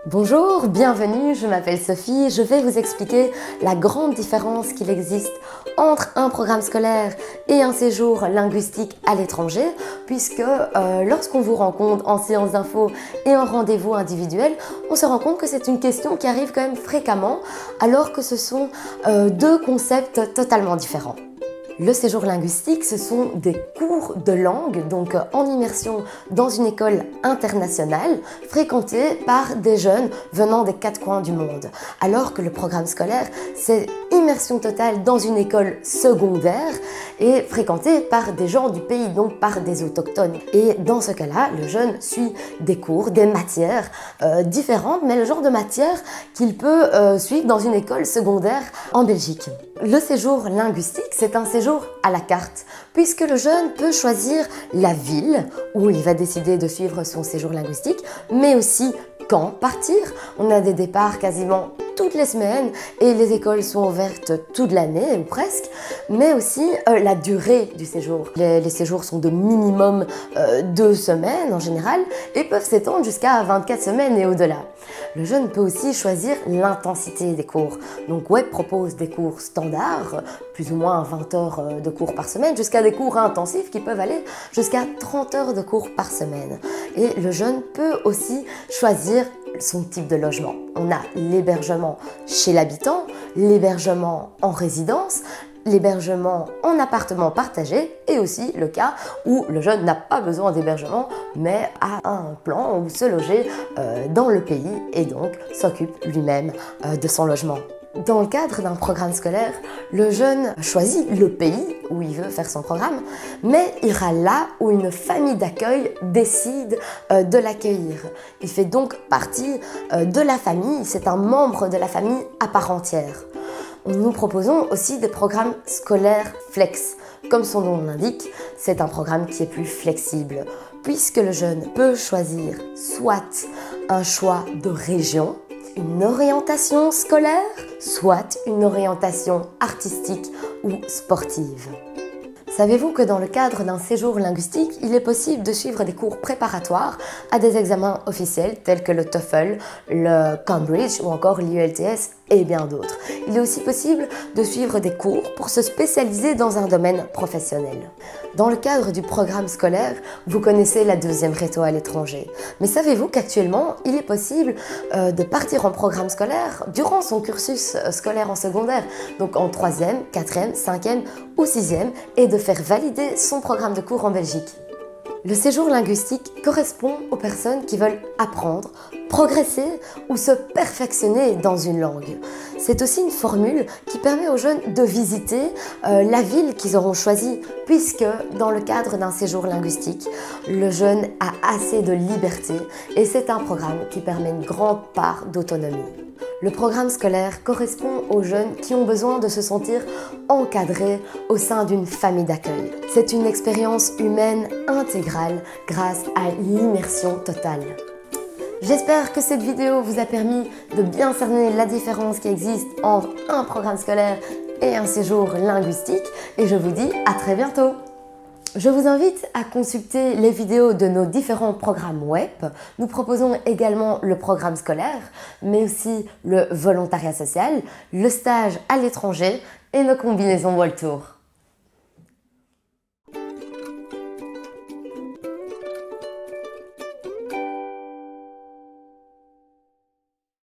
Bonjour, bienvenue, je m'appelle Sophie, je vais vous expliquer la grande différence qu'il existe entre un programme scolaire et un séjour linguistique à l'étranger, puisque lorsqu'on vous rencontre en séance d'info et en rendez-vous individuel, on se rend compte que c'est une question qui arrive quand même fréquemment, alors que ce sont deux concepts totalement différents. Le séjour linguistique, ce sont des cours de langue, donc en immersion dans une école internationale, fréquentée par des jeunes venant des quatre coins du monde. Alors que le programme scolaire, c'est immersion totale dans une école secondaire et fréquentée par des gens du pays, donc par des autochtones. Et dans ce cas-là, le jeune suit des cours, des matières différentes, mais le genre de matière qu'il peut suivre dans une école secondaire en Belgique. Le séjour linguistique, c'est un séjour à la carte, puisque le jeune peut choisir la ville où il va décider de suivre son séjour linguistique, mais aussi quand partir. On a des départs quasiment toutes les semaines et les écoles sont ouvertes toute l'année ou presque, mais aussi la durée du séjour. Les séjours sont de minimum 2 semaines en général et peuvent s'étendre jusqu'à 24 semaines et au-delà. Le jeune peut aussi choisir l'intensité des cours. Donc Web propose des cours standards, plus ou moins 20 heures de cours par semaine, jusqu'à des cours intensifs qui peuvent aller jusqu'à 30 heures de cours par semaine. Et le jeune peut aussi choisir son type de logement. On a l'hébergement chez l'habitant, l'hébergement en résidence, l'hébergement en appartement partagé et aussi le cas où le jeune n'a pas besoin d'hébergement mais a un plan où se loger dans le pays et donc s'occupe lui-même de son logement. Dans le cadre d'un programme scolaire, le jeune choisit le pays où il veut faire son programme, mais ira là où une famille d'accueil décide de l'accueillir. Il fait donc partie de la famille, c'est un membre de la famille à part entière. Nous proposons aussi des programmes scolaires flex. Comme son nom l'indique, c'est un programme qui est plus flexible, puisque le jeune peut choisir soit un choix de région, une orientation scolaire, soit une orientation artistique ou sportive. Savez-vous que dans le cadre d'un séjour linguistique, il est possible de suivre des cours préparatoires à des examens officiels tels que le TOEFL, le Cambridge ou encore l'IELTS et bien d'autres. Il est aussi possible de suivre des cours pour se spécialiser dans un domaine professionnel. Dans le cadre du programme scolaire, vous connaissez la deuxième réto à l'étranger. Mais savez-vous qu'actuellement, il est possible de partir en programme scolaire durant son cursus scolaire en secondaire, donc en 3e, 4e, 5e ou 6e, et de faire valider son programme de cours en Belgique. Le séjour linguistique correspond aux personnes qui veulent apprendre, progresser ou se perfectionner dans une langue. C'est aussi une formule qui permet aux jeunes de visiter la ville qu'ils auront choisie, puisque dans le cadre d'un séjour linguistique, le jeune a assez de liberté et c'est un programme qui permet une grande part d'autonomie. Le programme scolaire correspond aux jeunes qui ont besoin de se sentir encadrés au sein d'une famille d'accueil. C'est une expérience humaine intégrale grâce à l'immersion totale. J'espère que cette vidéo vous a permis de bien cerner la différence qui existe entre un programme scolaire et un séjour linguistique et je vous dis à très bientôt. Je vous invite à consulter les vidéos de nos différents programmes web. Nous proposons également le programme scolaire, mais aussi le volontariat social, le stage à l'étranger et nos combinaisons World Tour.